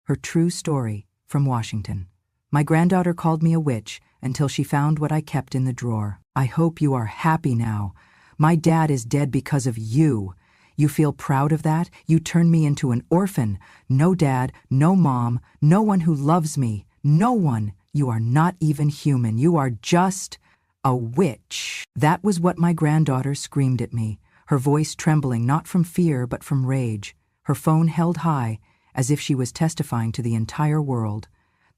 Her true story, from Washington. My granddaughter called me a witch until she found what I kept in the drawer. I hope you are happy now. My dad is dead because of you. You feel proud of that? You turned me into an orphan. No dad, no mom, no one who loves me. No one. You are not even human. You are just a witch. That was what my granddaughter screamed at me, her voice trembling not from fear but from rage, her phone held high, as if she was testifying to the entire world.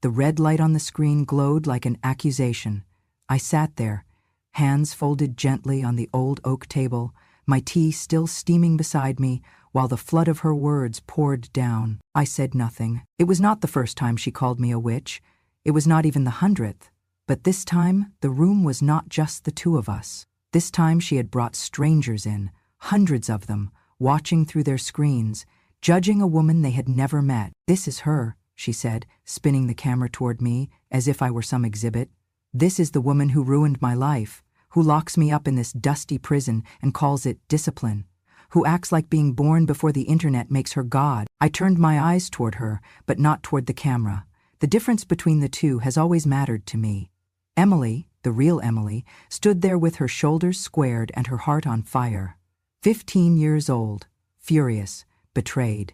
The red light on the screen glowed like an accusation. I sat there, hands folded gently on the old oak table, my tea still steaming beside me, while the flood of her words poured down. I said nothing. It was not the first time she called me a witch. It was not even the 100th. But this time, the room was not just the two of us. This time she had brought strangers in, hundreds of them, watching through their screens, judging a woman they had never met. "This is her," she said, spinning the camera toward me as if I were some exhibit. "This is the woman who ruined my life, who locks me up in this dusty prison and calls it discipline, who acts like being born before the internet makes her God." I turned my eyes toward her, but not toward the camera. The difference between the two has always mattered to me. Emily, the real Emily, stood there with her shoulders squared and her heart on fire. 15 years old, furious, betrayed.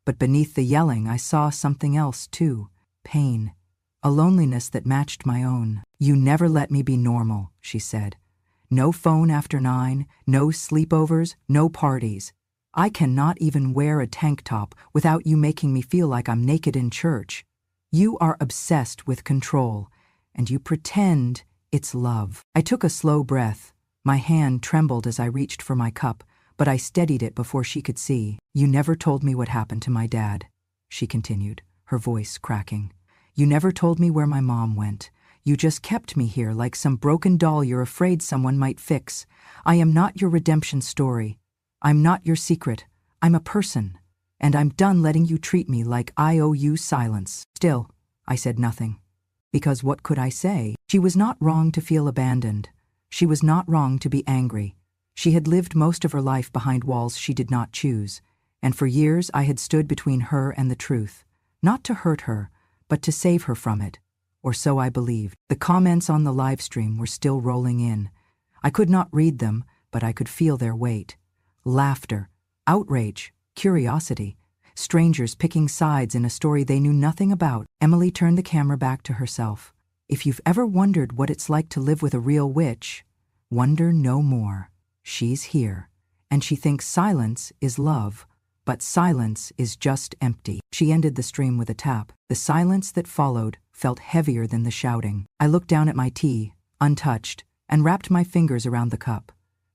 But beneath the yelling I saw something else too, pain, a loneliness that matched my own. "You never let me be normal," she said. "No phone after 9, no sleepovers, no parties. I cannot even wear a tank top without you making me feel like I'm naked in church. You are obsessed with control, and you pretend it's love." I took a slow breath. My hand trembled as I reached for my cup, but I steadied it before she could see. "You never told me what happened to my dad," she continued, her voice cracking. "You never told me where my mom went. You just kept me here like some broken doll you're afraid someone might fix. I am not your redemption story. I'm not your secret. I'm a person. And I'm done letting you treat me like I owe you silence." Still, I said nothing. Because what could I say? She was not wrong to feel abandoned. She was not wrong to be angry. She had lived most of her life behind walls she did not choose, and for years I had stood between her and the truth, not to hurt her, but to save her from it. Or so I believed. The comments on the live stream were still rolling in. I could not read them, but I could feel their weight. Laughter, outrage, curiosity, strangers picking sides in a story they knew nothing about. Emily turned the camera back to herself. "If you've ever wondered what it's like to live with a real witch, wonder no more. She's here, and she thinks silence is love, but silence is just empty." She ended the stream with a tap. The silence that followed felt heavier than the shouting. I looked down at my tea, untouched, and wrapped my fingers around the cup.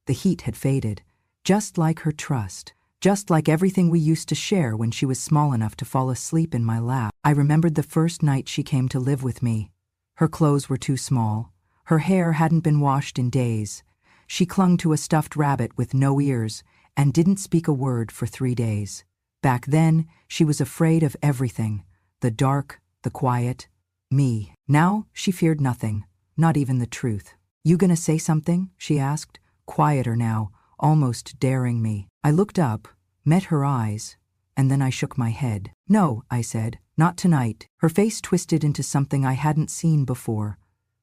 The heat had faded, just like her trust, just like everything we used to share when she was small enough to fall asleep in my lap. I remembered the first night she came to live with me. Her clothes were too small. Her hair hadn't been washed in days. She clung to a stuffed rabbit with no ears and didn't speak a word for 3 days. Back then, she was afraid of everything, the dark, the quiet, me. Now, she feared nothing, not even the truth. "You gonna say something?" she asked, quieter now, almost daring me. I looked up, met her eyes, and then I shook my head. "No," I said, "not tonight." Her face twisted into something I hadn't seen before.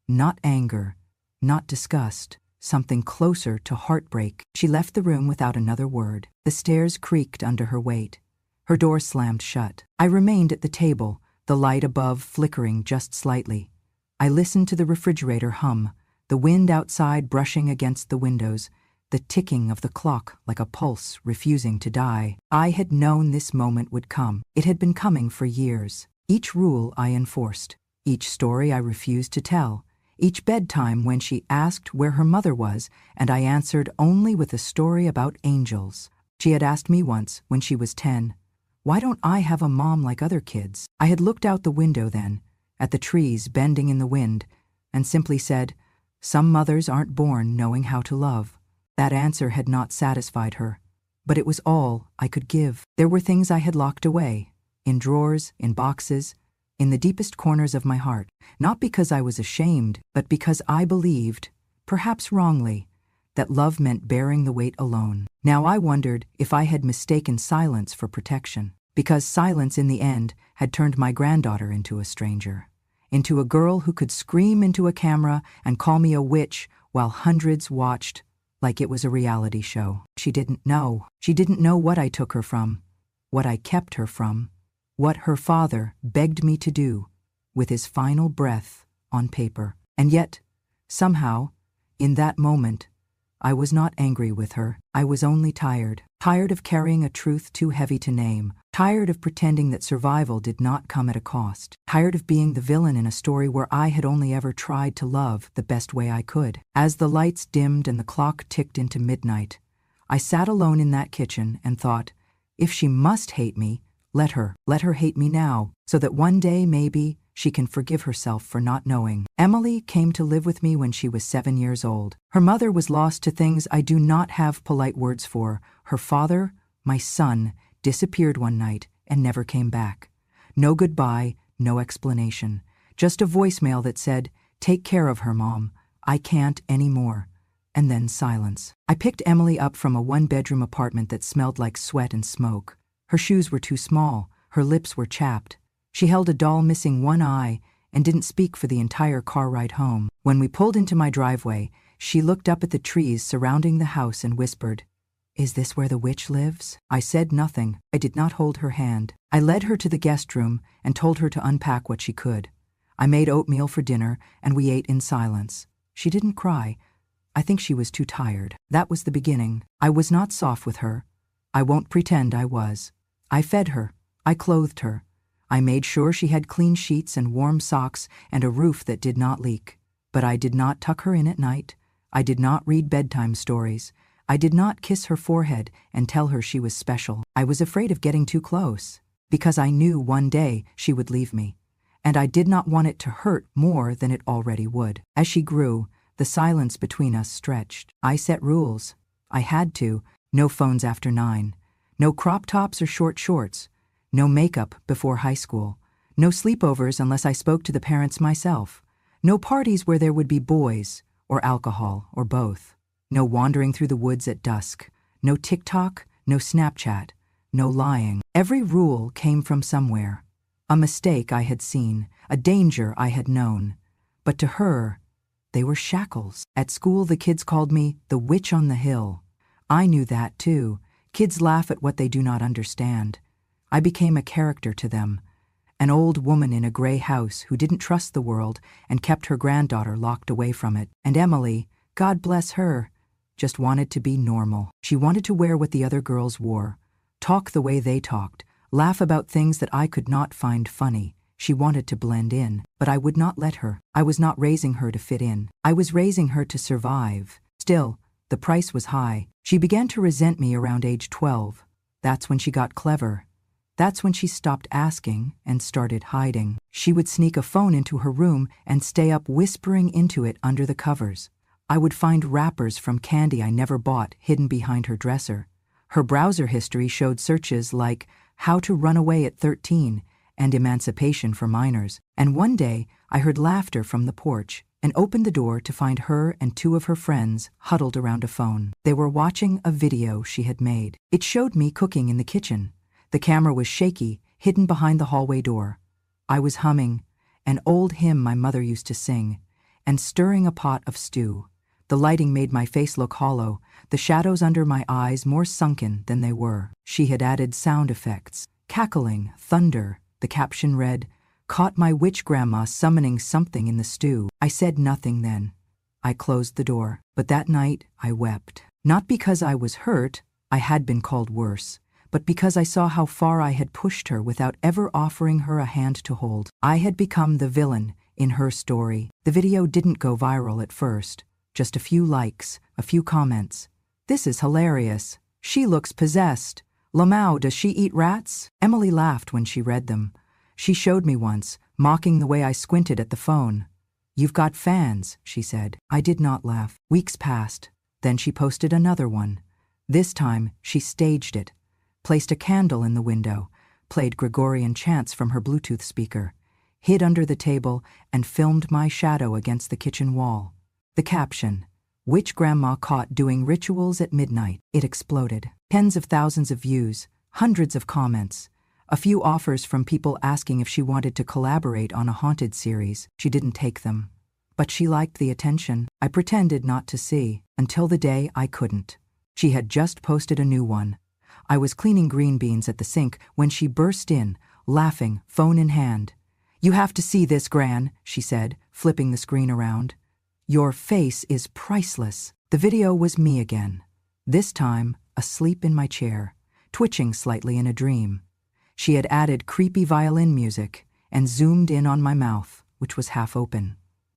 Not anger, not disgust. Something closer to heartbreak. She left the room without another word. The stairs creaked under her weight. Her door slammed shut. I remained at the table, the light above flickering just slightly. I listened to the refrigerator hum, the wind outside brushing against the windows, the ticking of the clock like a pulse refusing to die. I had known this moment would come. It had been coming for years. Each rule I enforced, each story I refused to tell, each bedtime when she asked where her mother was, and I answered only with a story about angels. She had asked me once, when she was 10, "Why don't I have a mom like other kids?" I had looked out the window then, at the trees bending in the wind, and simply said, "Some mothers aren't born knowing how to love." That answer had not satisfied her, but it was all I could give. There were things I had locked away, in drawers, in boxes, in the deepest corners of my heart, not because I was ashamed, but because I believed, perhaps wrongly, that love meant bearing the weight alone. Now I wondered if I had mistaken silence for protection, because silence in the end had turned my granddaughter into a stranger, into a girl who could scream into a camera and call me a witch while hundreds watched like it was a reality show. She didn't know. She didn't know what I took her from, what I kept her from, what her father begged me to do with his final breath on paper. And yet, somehow, in that moment, I was not angry with her. I was only tired. Tired of carrying a truth too heavy to name. Tired of pretending that survival did not come at a cost. Tired of being the villain in a story where I had only ever tried to love the best way I could. As the lights dimmed and the clock ticked into midnight, I sat alone in that kitchen and thought, if she must hate me, let her hate me now, so that one day, maybe, she can forgive herself for not knowing. Emily came to live with me when she was 7 years old. Her mother was lost to things I do not have polite words for. Her father, my son, disappeared one night and never came back. No goodbye, no explanation. Just a voicemail that said, "Take care of her, Mom. I can't anymore." And then silence. I picked Emily up from a one-bedroom apartment that smelled like sweat and smoke. Her shoes were too small, her lips were chapped. She held a doll missing one eye and didn't speak for the entire car ride home. When we pulled into my driveway, she looked up at the trees surrounding the house and whispered, "Is this where the witch lives?" I said nothing. I did not hold her hand. I led her to the guest room and told her to unpack what she could. I made oatmeal for dinner and we ate in silence. She didn't cry. I think she was too tired. That was the beginning. I was not soft with her. I won't pretend I was. I fed her. I clothed her. I made sure she had clean sheets and warm socks and a roof that did not leak. But I did not tuck her in at night. I did not read bedtime stories. I did not kiss her forehead and tell her she was special. I was afraid of getting too close, because I knew one day she would leave me, and I did not want it to hurt more than it already would. As she grew, the silence between us stretched. I set rules. I had to. No phones after 9. No crop tops or short shorts. No makeup before high school. No sleepovers unless I spoke to the parents myself. No parties where there would be boys, or alcohol, or both. No wandering through the woods at dusk. No TikTok, no Snapchat, no lying. Every rule came from somewhere. A mistake I had seen, a danger I had known. But to her, they were shackles. At school, the kids called me the witch on the hill. I knew that too. Kids laugh at what they do not understand. I became a character to them, an old woman in a gray house who didn't trust the world and kept her granddaughter locked away from it. And Emily, God bless her, just wanted to be normal. She wanted to wear what the other girls wore, talk the way they talked, laugh about things that I could not find funny. She wanted to blend in, but I would not let her. I was not raising her to fit in. I was raising her to survive. Still, the price was high. She began to resent me around age 12. That's when she got clever. That's when she stopped asking and started hiding. She would sneak a phone into her room and stay up whispering into it under the covers. I would find wrappers from candy I never bought hidden behind her dresser. Her browser history showed searches like "How to Run Away at 13" and "Emancipation for Minors." And one day, I heard laughter from the porch and opened the door to find her and 2 of her friends huddled around a phone. They were watching a video she had made. It showed me cooking in the kitchen. The camera was shaky, hidden behind the hallway door. I was humming an old hymn my mother used to sing and stirring a pot of stew. The lighting made my face look hollow, the shadows under my eyes more sunken than they were. She had added sound effects, cackling, thunder. The caption read, "Caught my witch grandma summoning something in the stew." I said nothing then. I closed the door. But that night, I wept. Not because I was hurt, I had been called worse, but because I saw how far I had pushed her without ever offering her a hand to hold. I had become the villain in her story. The video didn't go viral at first. Just a few likes, a few comments. "This is hilarious. She looks possessed. Lamau, does she eat rats?" Emily laughed when she read them. She showed me once, mocking the way I squinted at the phone. "You've got fans," she said. I did not laugh. Weeks passed. Then she posted another one. This time, she staged it, placed a candle in the window, played Gregorian chants from her Bluetooth speaker, hid under the table, and filmed my shadow against the kitchen wall. The caption, "Witch Grandma Caught Doing Rituals at Midnight." It exploded. Tens of thousands of views, hundreds of comments. A few offers from people asking if she wanted to collaborate on a haunted series. She didn't take them. But she liked the attention. I pretended not to see, until the day I couldn't. She had just posted a new one. I was cleaning green beans at the sink when she burst in, laughing, phone in hand. "You have to see this, Gran," she said, flipping the screen around. "Your face is priceless." The video was me again. This time, asleep in my chair, twitching slightly in a dream. She had added creepy violin music and zoomed in on my mouth, which was half open.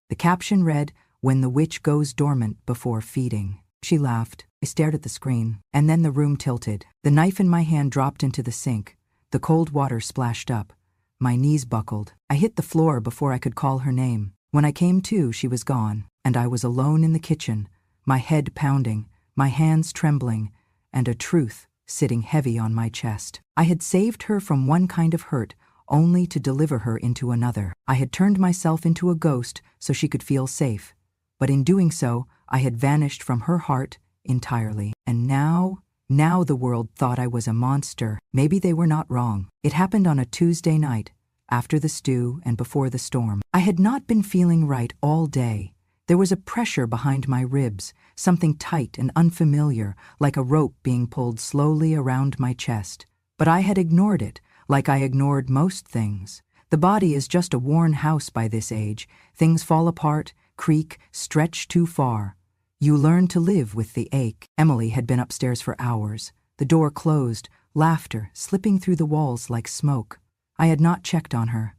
The caption read, "When the witch goes dormant before feeding." She laughed. I stared at the screen, and then the room tilted. The knife in my hand dropped into the sink. The cold water splashed up. My knees buckled. I hit the floor before I could call her name. When I came to, she was gone, and I was alone in the kitchen, my head pounding, my hands trembling, and a truth sitting heavy on my chest. I had saved her from one kind of hurt, only to deliver her into another. I had turned myself into a ghost so she could feel safe, but in doing so, I had vanished from her heart entirely. And now the world thought I was a monster. Maybe they were not wrong. It happened on a Tuesday night, after the stew and before the storm. I had not been feeling right all day. There was a pressure behind my ribs, something tight and unfamiliar, like a rope being pulled slowly around my chest. But I had ignored it, like I ignored most things. The body is just a worn house by this age. Things fall apart, creak, stretch too far. You learn to live with the ache. Emily had been upstairs for hours. The door closed, laughter slipping through the walls like smoke. I had not checked on her.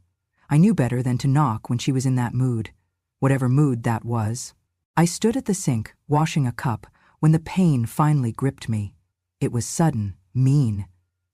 I knew better than to knock when she was in that mood. Whatever mood that was. I stood at the sink, washing a cup, when the pain finally gripped me. It was sudden, mean.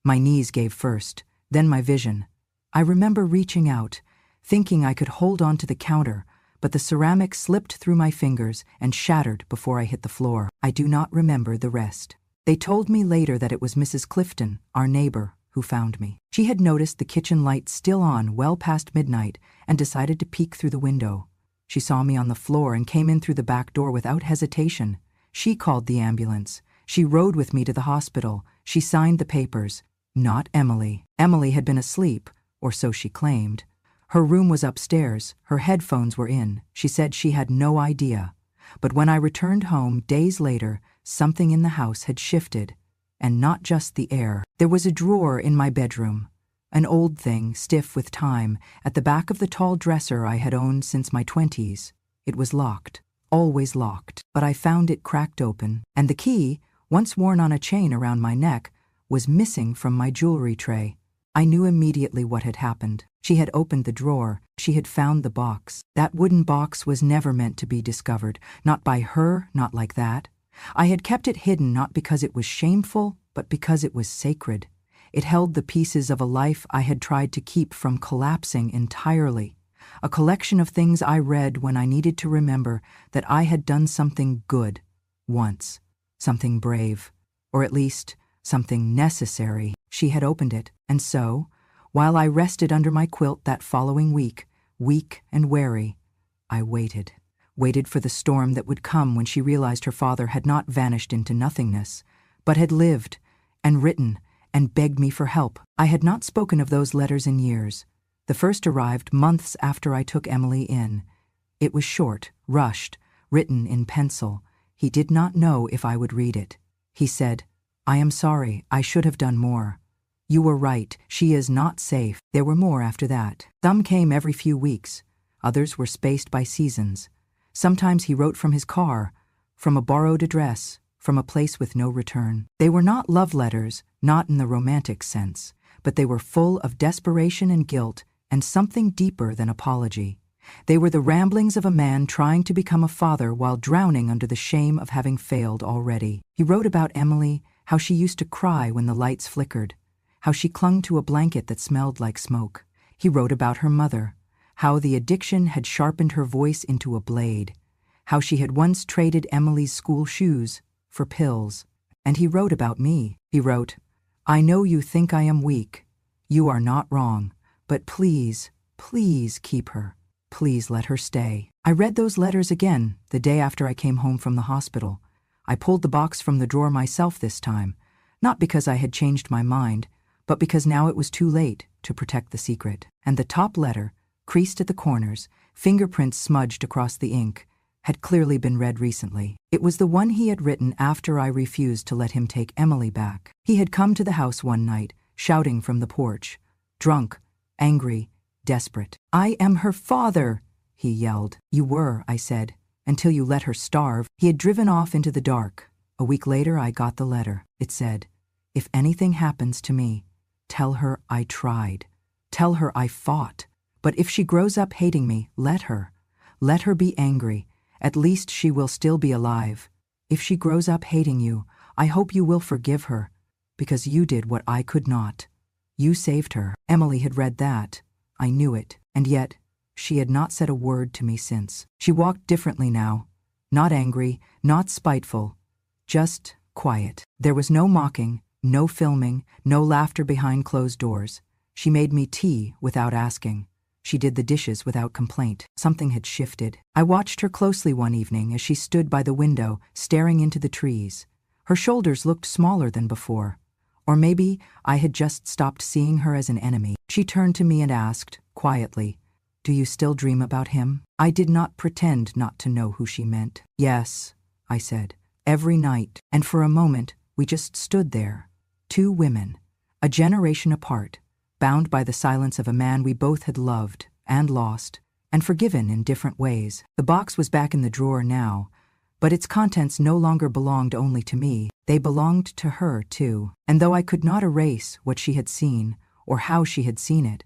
My knees gave first, then my vision. I remember reaching out, thinking I could hold on to the counter, but the ceramic slipped through my fingers and shattered before I hit the floor. I do not remember the rest. They told me later that it was Mrs. Clifton, our neighbor, who found me. She had noticed the kitchen light still on well past midnight and decided to peek through the window. She saw me on the floor and came in through the back door without hesitation. She called the ambulance. She rode with me to the hospital. She signed the papers. Not Emily. Emily had been asleep, or so she claimed. Her room was upstairs. Her headphones were in. She said she had no idea. But when I returned home days later, something in the house had shifted. And not just the air. There was a drawer in my bedroom. An old thing, stiff with time, at the back of the tall dresser I had owned since my 20s. It was locked, always locked, but I found it cracked open, and the key, once worn on a chain around my neck, was missing from my jewelry tray. I knew immediately what had happened. She had opened the drawer. She had found the box. That wooden box was never meant to be discovered, not by her, not like that. I had kept it hidden not because it was shameful, but because it was sacred. It held the pieces of a life I had tried to keep from collapsing entirely. A collection of things I read when I needed to remember that I had done something good once. Something brave. Or at least, something necessary. She had opened it, and so, while I rested under my quilt that following week, weak and wary, I waited. Waited for the storm that would come when she realized her father had not vanished into nothingness, but had lived, and written, and begged me for help. I had not spoken of those letters in years. The first arrived months after I took Emily in. It was short, rushed, written in pencil. He did not know if I would read it. He said, "I am sorry, I should have done more. You were right, she is not safe." There were more after that. Some came every few weeks. Others were spaced by seasons. Sometimes he wrote from his car, from a borrowed address, from a place with no return. They were not love letters, not in the romantic sense, but they were full of desperation and guilt and something deeper than apology. They were the ramblings of a man trying to become a father while drowning under the shame of having failed already. He wrote about Emily, how she used to cry when the lights flickered, how she clung to a blanket that smelled like smoke. He wrote about her mother, how the addiction had sharpened her voice into a blade, how she had once traded Emily's school shoes for pills. And he wrote about me. He wrote, "I know you think I am weak. You are not wrong. But please, please keep her. Please let her stay." I read those letters again the day after I came home from the hospital. I pulled the box from the drawer myself this time, not because I had changed my mind, but because now it was too late to protect the secret. And the top letter, creased at the corners, fingerprints smudged across the ink, had clearly been read recently. It was the one he had written after I refused to let him take Emily back. He had come to the house one night, shouting from the porch, drunk, angry, desperate. "I am her father," he yelled. "You were," I said, "until you let her starve." He had driven off into the dark. A week later I got the letter. It said, "If anything happens to me, tell her I tried. Tell her I fought. But if she grows up hating me, let her. Let her be angry. At least she will still be alive. If she grows up hating you, I hope you will forgive her, because you did what I could not. You saved her." Emily had read that. I knew it, and yet she had not said a word to me since. She walked differently now, not angry, not spiteful, just quiet. There was no mocking, no filming, no laughter behind closed doors. She made me tea without asking. She did the dishes without complaint. Something had shifted. I watched her closely one evening as she stood by the window, staring into the trees. Her shoulders looked smaller than before. Or maybe I had just stopped seeing her as an enemy. She turned to me and asked, quietly, "Do you still dream about him?" I did not pretend not to know who she meant. "Yes," I said, "every night." And for a moment, we just stood there. Two women, a generation apart, bound by the silence of a man we both had loved and lost, and forgiven in different ways. The box was back in the drawer now, but its contents no longer belonged only to me. They belonged to her, too. And though I could not erase what she had seen or how she had seen it,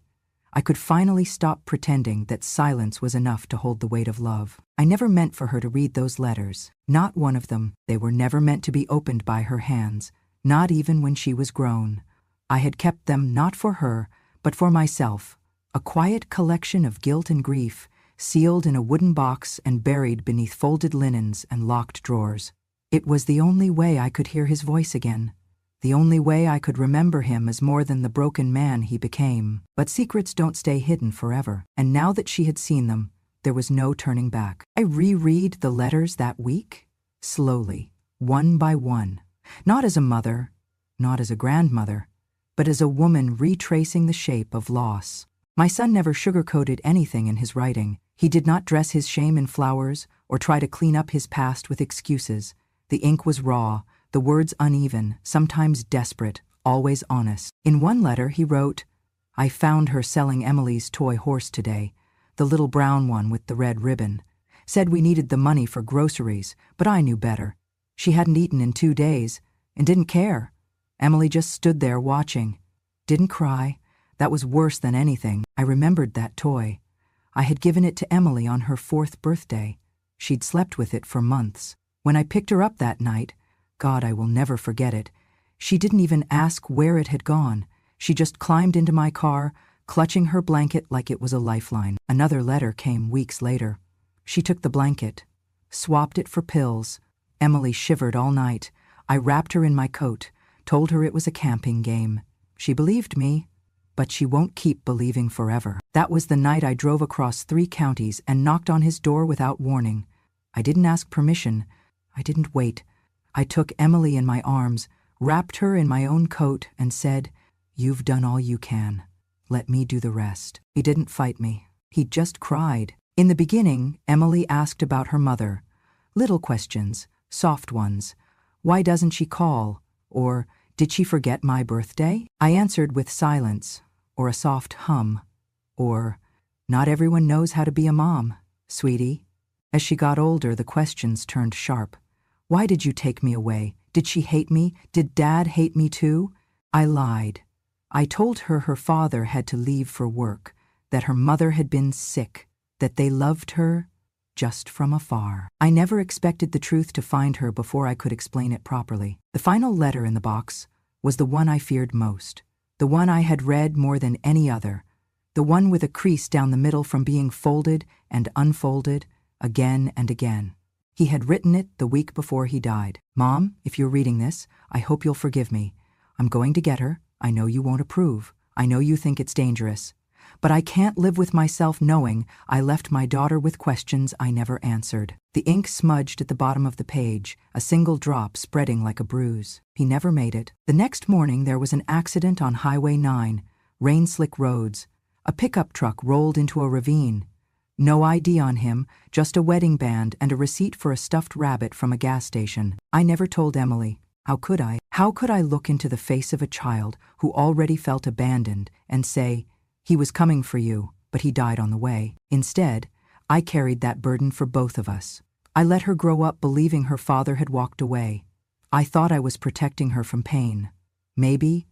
I could finally stop pretending that silence was enough to hold the weight of love. I never meant for her to read those letters. Not one of them. They were never meant to be opened by her hands, not even when she was grown. I had kept them not for her, but for myself, a quiet collection of guilt and grief, sealed in a wooden box and buried beneath folded linens and locked drawers. It was the only way I could hear his voice again, the only way I could remember him as more than the broken man he became. But secrets don't stay hidden forever, and now that she had seen them, there was no turning back. I reread the letters that week, slowly, one by one, not as a mother, not as a grandmother, but as a woman retracing the shape of loss. My son never sugarcoated anything in his writing. He did not dress his shame in flowers or try to clean up his past with excuses. The ink was raw, the words uneven, sometimes desperate, always honest. In one letter he wrote, "I found her selling Emily's toy horse today, the little brown one with the red ribbon. Said we needed the money for groceries, but I knew better. She hadn't eaten in 2 days and didn't care. Emily just stood there watching. Didn't cry. That was worse than anything. I remembered that toy. I had given it to Emily on her 4th birthday. She'd slept with it for months. When I picked her up that night, God, I will never forget it, she didn't even ask where it had gone. She just climbed into my car, clutching her blanket like it was a lifeline." Another letter came weeks later. She took the blanket, swapped it for pills. Emily shivered all night. I wrapped her in my coat, told her it was a camping game. She believed me, but she won't keep believing forever. That was the night I drove across 3 counties and knocked on his door without warning. I didn't ask permission. I didn't wait. I took Emily in my arms, wrapped her in my own coat, and said, "You've done all you can. Let me do the rest." He didn't fight me. He just cried. In the beginning, Emily asked about her mother. Little questions, soft ones. Why doesn't she call? Or, did she forget my birthday? I answered with silence, or a soft hum, or, not everyone knows how to be a mom, sweetie. As she got older, the questions turned sharp. Why did you take me away? Did she hate me? Did Dad hate me too? I lied. I told her her father had to leave for work, that her mother had been sick, that they loved her just from afar. I never expected the truth to find her before I could explain it properly. The final letter in the box was the one I feared most, the one I had read more than any other, the one with a crease down the middle from being folded and unfolded again and again. He had written it the week before he died. "Mom, if you're reading this, I hope you'll forgive me. I'm going to get her. I know you won't approve. I know you think it's dangerous. but I can't live with myself knowing I left my daughter with questions I never answered. The ink smudged at the bottom of the page, a single drop spreading like a bruise. He never made it. The next morning there was an accident on Highway 9, rain-slick roads. A pickup truck rolled into a ravine. No ID on him, just a wedding band and a receipt for a stuffed rabbit from a gas station. I never told Emily. How could I? How could I look into the face of a child who already felt abandoned and say, "He was coming for you, but he died on the way"? Instead, I carried that burden for both of us. I let her grow up believing her father had walked away. I thought I was protecting her from pain. Maybe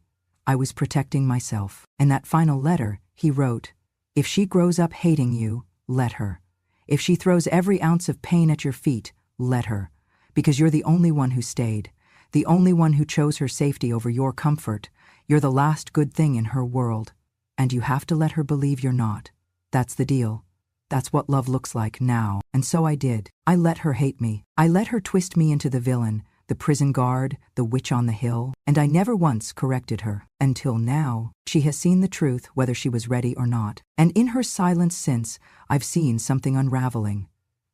I was protecting myself. In that final letter, he wrote, "If she grows up hating you, let her. If she throws every ounce of pain at your feet, let her. Because you're the only one who stayed. The only one who chose her safety over your comfort. You're the last good thing in her world. And you have to let her believe you're not. That's the deal. That's what love looks like now." And so I did. I let her hate me. I let her twist me into the villain, the prison guard, the witch on the hill, and I never once corrected her. Until now, she has seen the truth whether she was ready or not. And in her silence since, I've seen something unraveling.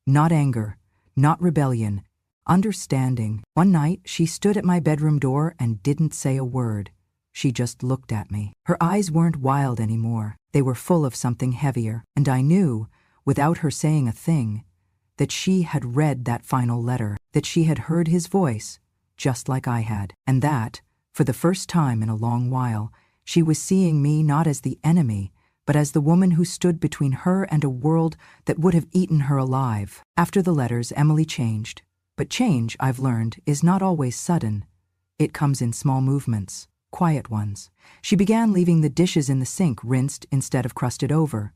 Not anger, not rebellion, understanding. One night, she stood at my bedroom door and didn't say a word. She just looked at me. Her eyes weren't wild anymore. They were full of something heavier. And I knew, without her saying a thing, that she had read that final letter, that she had heard his voice, just like I had. And that, for the first time in a long while, she was seeing me not as the enemy, but as the woman who stood between her and a world that would have eaten her alive. After the letters, Emily changed. But change, I've learned, is not always sudden. It comes in small movements, quiet ones. She began leaving the dishes in the sink rinsed instead of crusted over.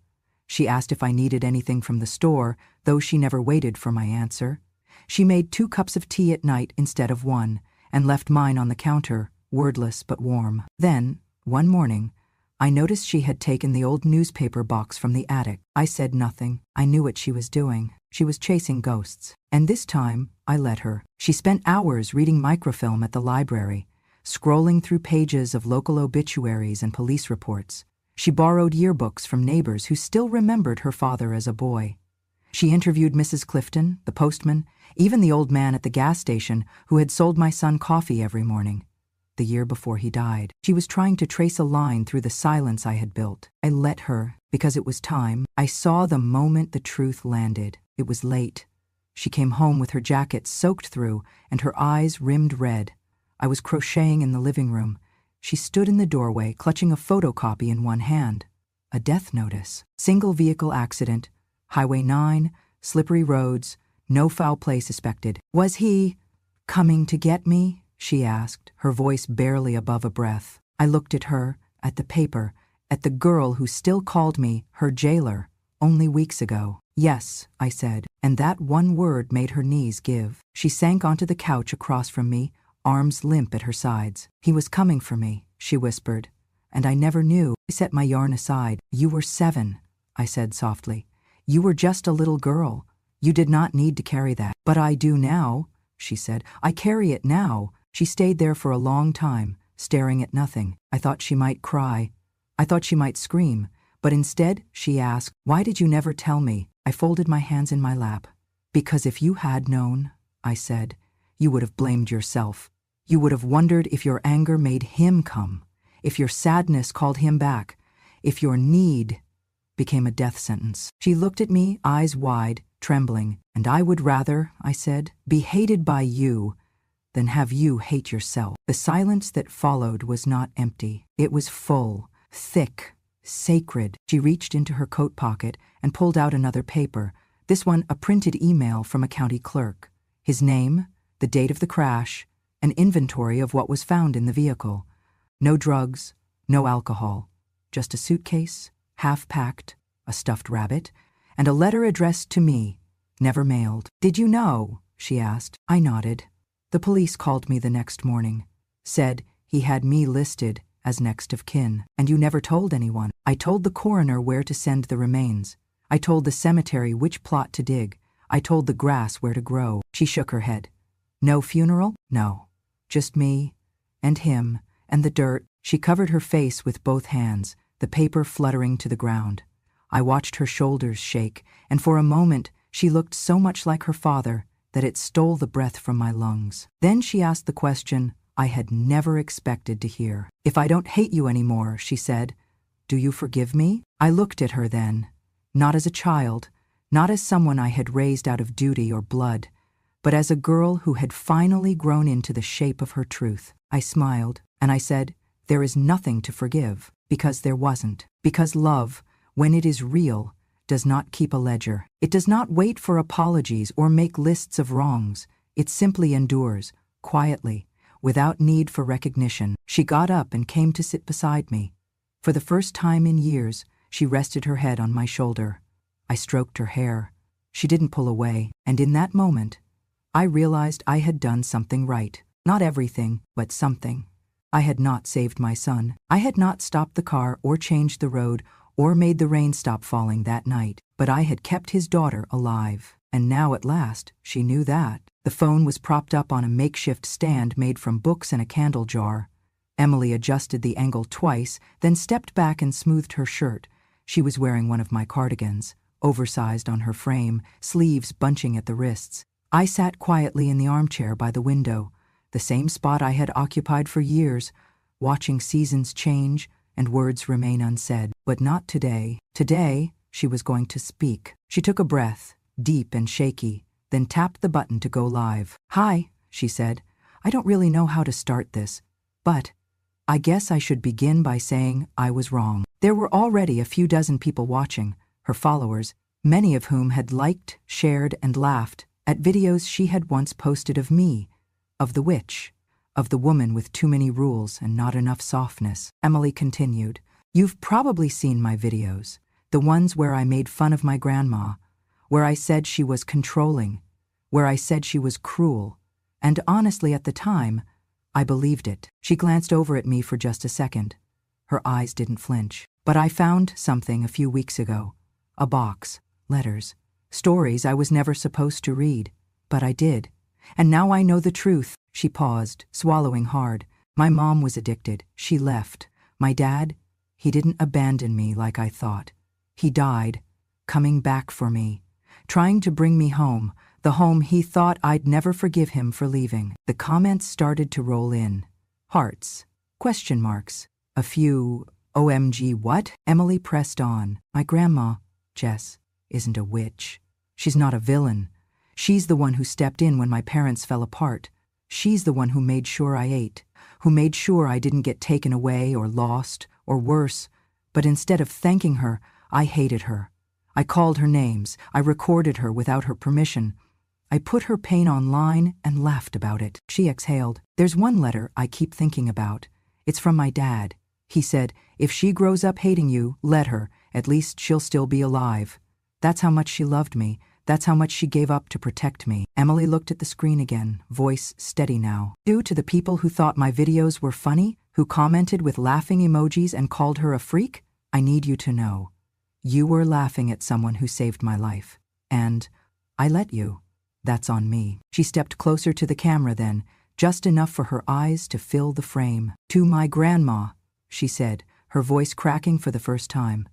She asked if I needed anything from the store, though she never waited for my answer. She made 2 cups of tea at night instead of 1, and left mine on the counter, wordless but warm. Then, one morning, I noticed she had taken the old newspaper box from the attic. I said nothing. I knew what she was doing. She was chasing ghosts. And this time, I let her. She spent hours reading microfilm at the library, scrolling through pages of local obituaries and police reports. She borrowed yearbooks from neighbors who still remembered her father as a boy. She interviewed Mrs. Clifton, the postman, even the old man at the gas station who had sold my son coffee every morning. The year before he died, she was trying to trace a line through the silence I had built. I let her, because it was time. I saw the moment the truth landed. It was late. She came home with her jacket soaked through and her eyes rimmed red. I was crocheting in the living room. She stood in the doorway, clutching a photocopy in one hand. A death notice. Single vehicle accident. Highway 9, slippery roads, no foul play suspected. "Was he coming to get me?" she asked, her voice barely above a breath. I looked at her, at the paper, at the girl who still called me her jailer only weeks ago. "Yes," I said, and that one word made her knees give. She sank onto the couch across from me, arms limp at her sides. "He was coming for me," she whispered, "and I never knew." I set my yarn aside. "You were 7, I said softly. "You were just a little girl. You did not need to carry that." "But I do now," she said. "I carry it now." She stayed there for a long time, staring at nothing. I thought she might cry. I thought she might scream. But instead, she asked, "Why did you never tell me?" I folded my hands in my lap. "Because if you had known," I said, "you would have blamed yourself. You would have wondered if your anger made him come, if your sadness called him back, if your need became a death sentence." She looked at me, eyes wide, trembling. "And I would rather," I said, "be hated by you than have you hate yourself." The silence that followed was not empty. It was full, thick, sacred. She reached into her coat pocket and pulled out another paper, this one a printed email from a county clerk. His name, the date of the crash, an inventory of what was found in the vehicle. No drugs, no alcohol, just a suitcase, half-packed, a stuffed rabbit, and a letter addressed to me, never mailed. "Did you know?" she asked. I nodded. "The police called me the next morning, said he had me listed as next of kin." "And you never told anyone?" "I told the coroner where to send the remains. I told the cemetery which plot to dig. I told the grass where to grow." She shook her head. "No funeral?" "No. Just me, and him, and the dirt." She covered her face with both hands, the paper fluttering to the ground. I watched her shoulders shake, and for a moment she looked so much like her father that it stole the breath from my lungs. Then she asked the question I had never expected to hear. "If I don't hate you anymore," she said, "do you forgive me?" I looked at her then, not as a child, not as someone I had raised out of duty or blood, but as a girl who had finally grown into the shape of her truth. I smiled, and I said, "There is nothing to forgive," because there wasn't. Because love, when it is real, does not keep a ledger. It does not wait for apologies or make lists of wrongs. It simply endures, quietly, without need for recognition. She got up and came to sit beside me. For the first time in years, she rested her head on my shoulder. I stroked her hair. She didn't pull away, and in that moment, I realized I had done something right. Not everything, but something. I had not saved my son. I had not stopped the car or changed the road or made the rain stop falling that night, but I had kept his daughter alive. And now at last, she knew that. The phone was propped up on a makeshift stand made from books and a candle jar. Emily adjusted the angle twice, then stepped back and smoothed her shirt. She was wearing one of my cardigans, oversized on her frame, sleeves bunching at the wrists. I sat quietly in the armchair by the window, the same spot I had occupied for years, watching seasons change and words remain unsaid. But not today. Today, she was going to speak. She took a breath, deep and shaky, then tapped the button to go live. "Hi," she said. "I don't really know how to start this, but I guess I should begin by saying I was wrong." There were already a few dozen people watching, her followers, many of whom had liked, shared, and laughed at videos she had once posted of me, of the witch, of the woman with too many rules and not enough softness. Emily continued, "You've probably seen my videos, the ones where I made fun of my grandma, where I said she was controlling, where I said she was cruel, and honestly at the time, I believed it." She glanced over at me for just a second. Her eyes didn't flinch. "But I found something a few weeks ago. A box, letters, stories I was never supposed to read, but I did. And now I know the truth." She paused, swallowing hard. "My mom was addicted. She left. My dad, he didn't abandon me like I thought. He died, coming back for me, trying to bring me home, the home he thought I'd never forgive him for leaving." The comments started to roll in. Hearts, question marks, a few "OMG what?" Emily pressed on. "My grandma, Jess, isn't a witch. She's not a villain. She's the one who stepped in when my parents fell apart. She's the one who made sure I ate, who made sure I didn't get taken away or lost, or worse. But instead of thanking her, I hated her. I called her names. I recorded her without her permission. I put her pain online and laughed about it." She exhaled. "There's one letter I keep thinking about. It's from my dad. He said, 'If she grows up hating you, let her. At least she'll still be alive.' That's how much she loved me. That's how much she gave up to protect me." Emily looked at the screen again, voice steady now. "Due to the people who thought my videos were funny, who commented with laughing emojis and called her a freak, I need you to know. You were laughing at someone who saved my life. And I let you. That's on me." She stepped closer to the camera then, just enough for her eyes to fill the frame. "To my grandma," she said, her voice cracking for the first time.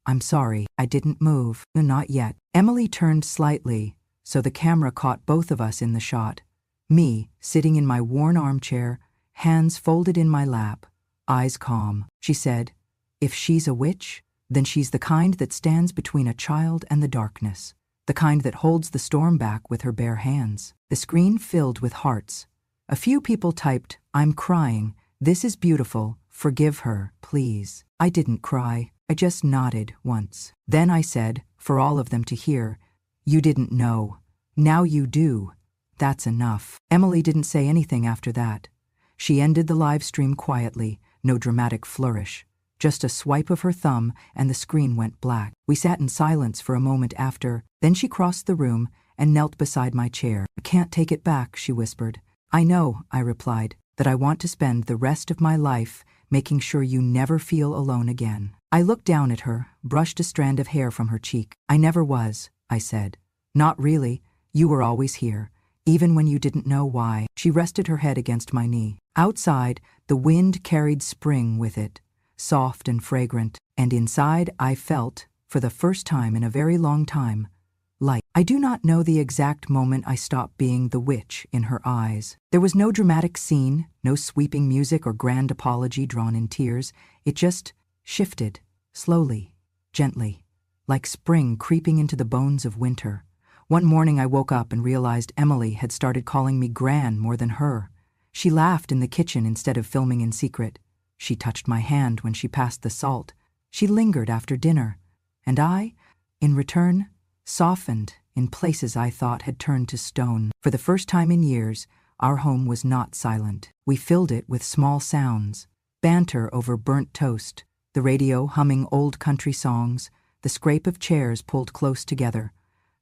"I'm sorry, I didn't move." "Not yet." Emily turned slightly, so the camera caught both of us in the shot. Me, sitting in my worn armchair, hands folded in my lap, eyes calm. She said, "If she's a witch, then she's the kind that stands between a child and the darkness, the kind that holds the storm back with her bare hands." The screen filled with hearts. A few people typed, "I'm crying. This is beautiful. Forgive her, please." I didn't cry. I just nodded once. Then I said, for all of them to hear, "You didn't know. Now you do. That's enough." Emily didn't say anything after that. She ended the live stream quietly, no dramatic flourish. Just a swipe of her thumb and the screen went black. We sat in silence for a moment after. Then she crossed the room and knelt beside my chair. "I can't take it back," she whispered. "I know," I replied, "that I want to spend the rest of my life making sure you never feel alone again." I looked down at her, brushed a strand of hair from her cheek. "I never was," I said. "Not really. You were always here, even when you didn't know why." She rested her head against my knee. Outside, the wind carried spring with it. soft and fragrant, and inside I felt, for the first time in a very long time, light. I do not know the exact moment I stopped being the witch in her eyes. There was no dramatic scene, no sweeping music or grand apology drawn in tears. It just shifted, slowly, gently, like spring creeping into the bones of winter. One morning I woke up and realized Emily had started calling me Gran more than her. She laughed in the kitchen instead of filming in secret. She touched my hand when she passed the salt. She lingered after dinner. And I, in return, softened in places I thought had turned to stone. For the first time in years, our home was not silent. We filled it with small sounds, banter over burnt toast, the radio humming old country songs, the scrape of chairs pulled close together,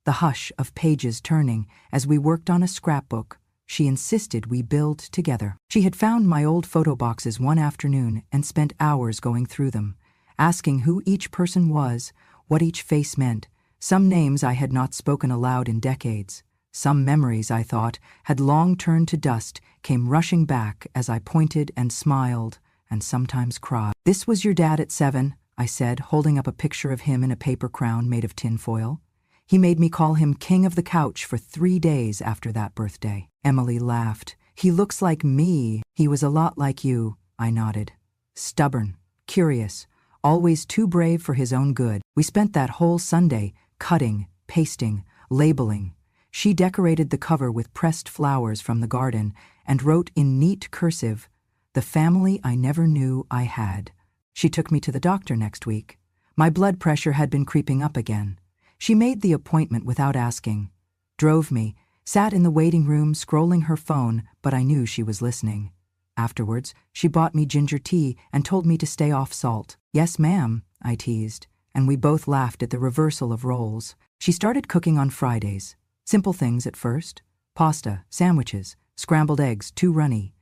the hush of pages turning as we worked on a scrapbook. She insisted we build together. She had found my old photo boxes one afternoon and spent hours going through them, asking who each person was, what each face meant. Some names I had not spoken aloud in decades. Some memories, I thought, had long turned to dust, came rushing back as I pointed and smiled, and sometimes cried. "This was your dad at 7, I said, holding up a picture of him in a paper crown made of tinfoil. He made me call him King of the Couch for 3 days after that birthday. Emily laughed. "He looks like me." "He was a lot like you," I nodded. "Stubborn, curious, always too brave for his own good." We spent that whole Sunday cutting, pasting, labeling. She decorated the cover with pressed flowers from the garden and wrote in neat cursive, "The family I never knew I had." She took me to the doctor next week. My blood pressure had been creeping up again. She made the appointment without asking, drove me, sat in the waiting room scrolling her phone, but I knew she was listening. Afterwards, she bought me ginger tea and told me to stay off salt. "Yes, ma'am," I teased, and we both laughed at the reversal of roles. She started cooking on Fridays. Simple things at first: pasta, sandwiches, scrambled eggs, too runny.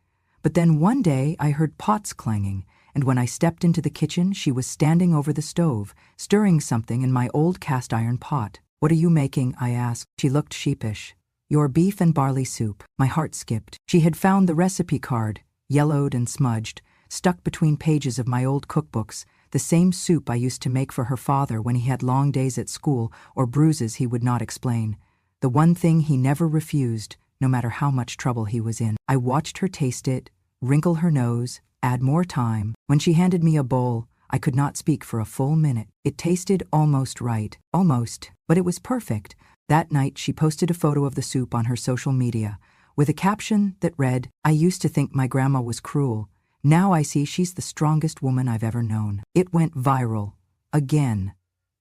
But then one day I heard pots clanging, and when I stepped into the kitchen, she was standing over the stove, stirring something in my old cast-iron pot. "What are you making?" I asked. She looked sheepish. "Your beef and barley soup." My heart skipped. She had found the recipe card, yellowed and smudged, stuck between pages of my old cookbooks, the same soup I used to make for her father when he had long days at school or bruises he would not explain. The one thing he never refused, no matter how much trouble he was in. I watched her taste it, wrinkle her nose, add more time. When she handed me a bowl, I could not speak for a full minute. It tasted almost right. Almost. But it was perfect. That night she posted a photo of the soup on her social media, with a caption that read, "I used to think my grandma was cruel. Now I see she's the strongest woman I've ever known." It went viral. Again.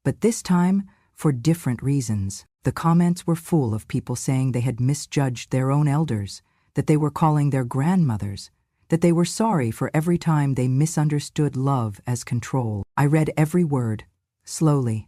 But this time, for different reasons. The comments were full of people saying they had misjudged their own elders, that they were calling their grandmothers, that they were sorry for every time they misunderstood love as control. I read every word, slowly.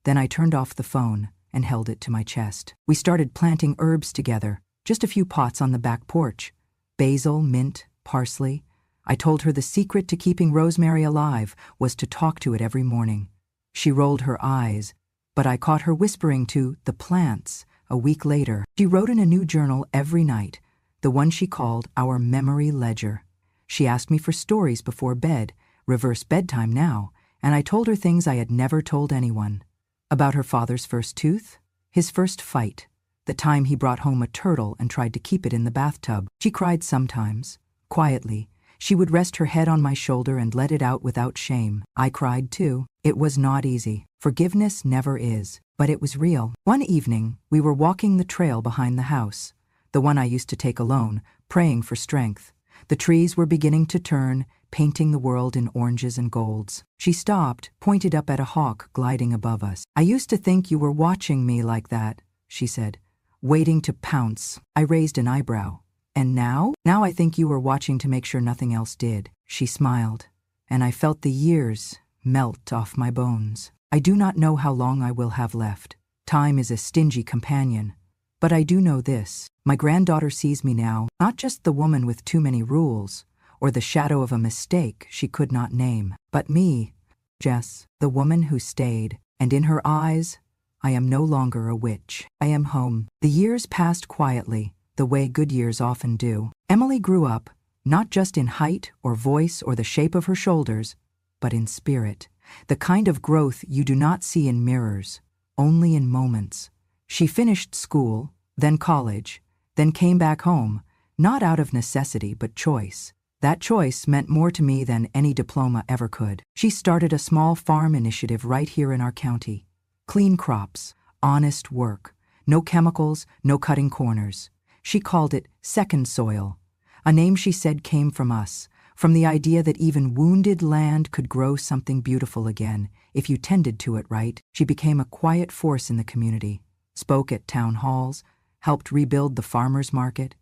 Then I turned off the phone and held it to my chest. We started planting herbs together, just a few pots on the back porch. Basil, mint, parsley. I told her the secret to keeping rosemary alive was to talk to it every morning. She rolled her eyes, but I caught her whispering to the plants a week later. She wrote in a new journal every night, the one she called our memory ledger. She asked me for stories before bed, reverse bedtime now, and I told her things I had never told anyone. About her father's first tooth, his first fight, the time he brought home a turtle and tried to keep it in the bathtub. She cried sometimes, quietly. She would rest her head on my shoulder and let it out without shame. I cried too. It was not easy. Forgiveness never is. But it was real. One evening, we were walking the trail behind the house, the one I used to take alone, praying for strength. The trees were beginning to turn, painting the world in oranges and golds. She stopped, pointed up at a hawk gliding above us. "I used to think you were watching me like that," she said, waiting to pounce. I raised an eyebrow. "And now?" "Now I think you were watching to make sure nothing else did." She smiled, and I felt the years melt off my bones. I do not know how long I will have left. Time is a stingy companion. But I do know this. My granddaughter sees me now, not just the woman with too many rules, or the shadow of a mistake she could not name, but me, Jess, the woman who stayed. And in her eyes, I am no longer a witch. I am home. The years passed quietly, the way good years often do. Emily grew up, not just in height or voice or the shape of her shoulders, but in spirit. The kind of growth you do not see in mirrors, only in moments. She finished school, then college, then came back home, not out of necessity but choice. That choice meant more to me than any diploma ever could. She started a small farm initiative right here in our county. Clean crops, honest work, no chemicals, no cutting corners. She called it Second Soil, a name she said came from us, from the idea that even wounded land could grow something beautiful again if you tended to it right. She became a quiet force in the community, spoke at town halls, helped rebuild the farmers market,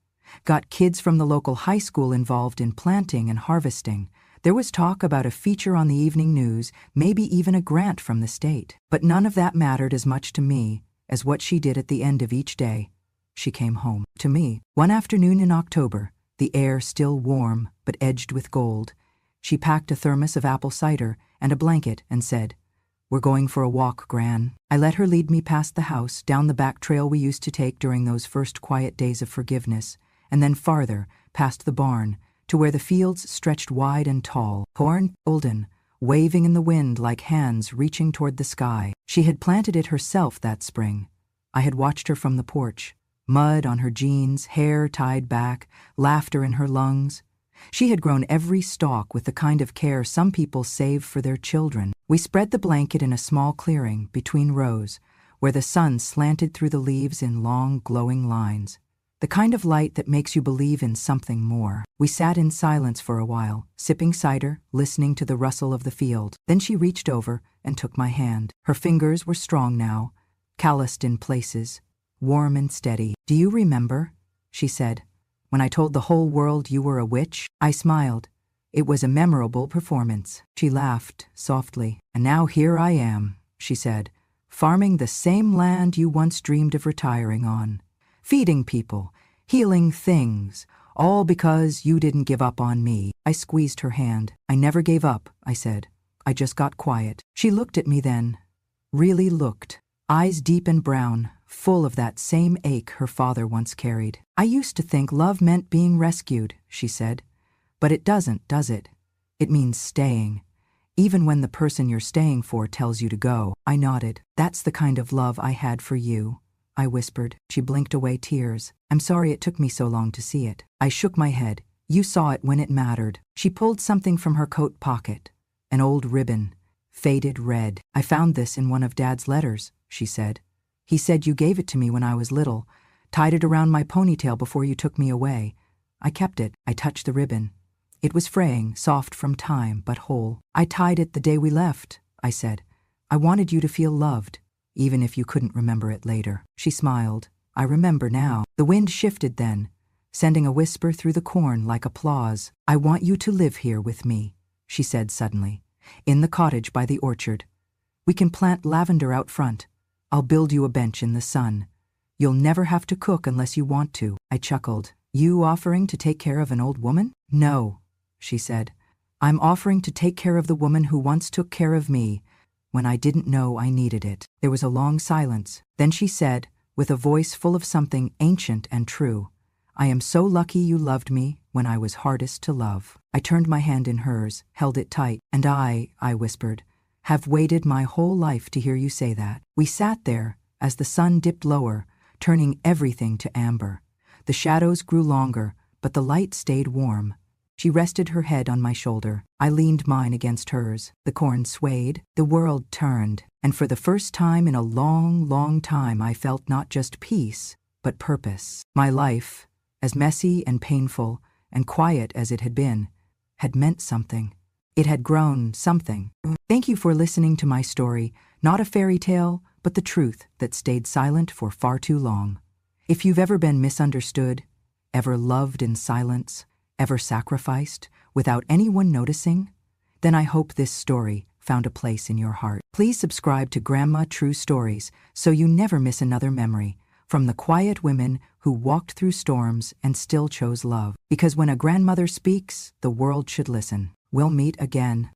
got kids from the local high school involved in planting and harvesting. There was talk about a feature on the evening news, maybe even a grant from the state. But none of that mattered as much to me as what she did at the end of each day. She came home to me. One afternoon in October, the air still warm but edged with gold, she packed a thermos of apple cider and a blanket and said, "We're going for a walk, Gran." I let her lead me past the house, down the back trail we used to take during those first quiet days of forgiveness, and then farther, past the barn, to where the fields stretched wide and tall, corn, golden, waving in the wind like hands reaching toward the sky. She had planted it herself that spring. I had watched her from the porch, mud on her jeans, hair tied back, laughter in her lungs. She had grown every stalk with the kind of care some people save for their children. We spread the blanket in a small clearing between rows, where the sun slanted through the leaves in long, glowing lines. The kind of light that makes you believe in something more. We sat in silence for a while, sipping cider, listening to the rustle of the field. Then she reached over and took my hand. Her fingers were strong now, calloused in places, warm and steady. "Do you remember," she said, "when I told the whole world you were a witch?" I smiled. It was a memorable performance. She laughed softly. "And now here I am," she said, "farming the same land you once dreamed of retiring on. Feeding people, healing things, all because you didn't give up on me." I squeezed her hand. "I never gave up," I said. "I just got quiet." She looked at me then. Really looked. Eyes deep and brown, full of that same ache her father once carried. "I used to think love meant being rescued," she said. "But it doesn't, does it? It means staying, even when the person you're staying for tells you to go." I nodded. "That's the kind of love I had for you," I whispered. She blinked away tears. "I'm sorry it took me so long to see it." I shook my head. "You saw it when it mattered." She pulled something from her coat pocket, an old ribbon, faded red. "I found this in one of Dad's letters," she said. "He said you gave it to me when I was little, tied it around my ponytail before you took me away. I kept it." I touched the ribbon. It was fraying, soft from time, but whole. "I tied it the day we left," I said. "I wanted you to feel loved, even if you couldn't remember it later." She smiled. "I remember now." The wind shifted then, sending a whisper through the corn like applause. "I want you to live here with me," she said suddenly, "in the cottage by the orchard. We can plant lavender out front. I'll build you a bench in the sun. You'll never have to cook unless you want to." I chuckled. "You offering to take care of an old woman?" "No," she said. "I'm offering to take care of the woman who once took care of me when I didn't know I needed it." There was a long silence. Then she said, with a voice full of something ancient and true, "I am so lucky you loved me when I was hardest to love." I turned my hand in hers, held it tight. "And I whispered, have waited my whole life to hear you say that." We sat there as the sun dipped lower, turning everything to amber. The shadows grew longer, but the light stayed warm. She rested her head on my shoulder. I leaned mine against hers. The corn swayed. The world turned. And for the first time in a long, long time, I felt not just peace, but purpose. My life, as messy and painful and quiet as it had been, had meant something. It had grown something. Thank you for listening to my story, not a fairy tale, but the truth that stayed silent for far too long. If you've ever been misunderstood, ever loved in silence, ever sacrificed without anyone noticing, then I hope this story found a place in your heart. Please subscribe to Grandma True Stories so you never miss another memory from the quiet women who walked through storms and still chose love. Because when a grandmother speaks, the world should listen. We'll meet again.